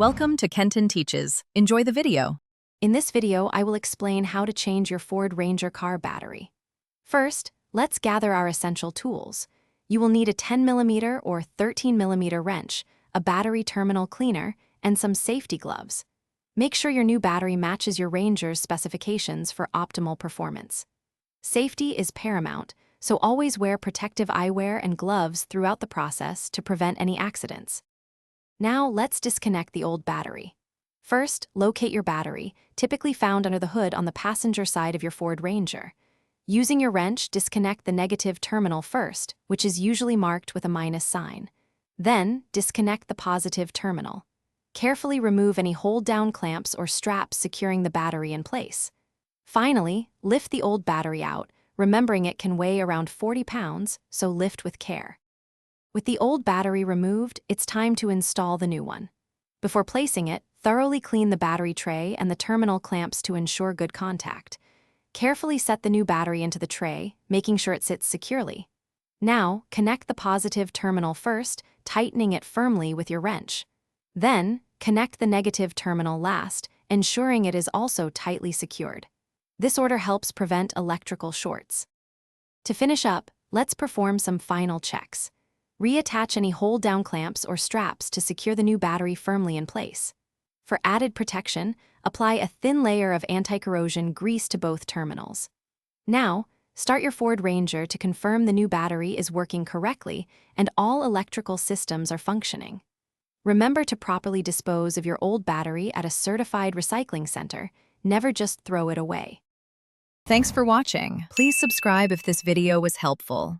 Welcome to Kenton Teaches. Enjoy the video. In this video, I will explain how to change your Ford Ranger car battery. First, let's gather our essential tools. You will need a 10mm or 13mm wrench, a battery terminal cleaner, and some safety gloves. Make sure your new battery matches your Ranger's specifications for optimal performance. Safety is paramount, so always wear protective eyewear and gloves throughout the process to prevent any accidents. Now let's disconnect the old battery. First, locate your battery, typically found under the hood on the passenger side of your Ford Ranger. Using your wrench, disconnect the negative terminal first, which is usually marked with a minus sign. Then, disconnect the positive terminal. Carefully remove any hold-down clamps or straps securing the battery in place. Finally, lift the old battery out, remembering it can weigh around 40 pounds, so lift with care. With the old battery removed, it's time to install the new one. Before placing it, thoroughly clean the battery tray and the terminal clamps to ensure good contact. Carefully set the new battery into the tray, making sure it sits securely. Now, connect the positive terminal first, tightening it firmly with your wrench. Then, connect the negative terminal last, ensuring it is also tightly secured. This order helps prevent electrical shorts. To finish up, let's perform some final checks. Reattach any hold-down clamps or straps to secure the new battery firmly in place. For added protection, apply a thin layer of anti-corrosion grease to both terminals. Now, start your Ford Ranger to confirm the new battery is working correctly and all electrical systems are functioning. Remember to properly dispose of your old battery at a certified recycling center. Never just throw it away. Thanks for watching. Please subscribe if this video was helpful.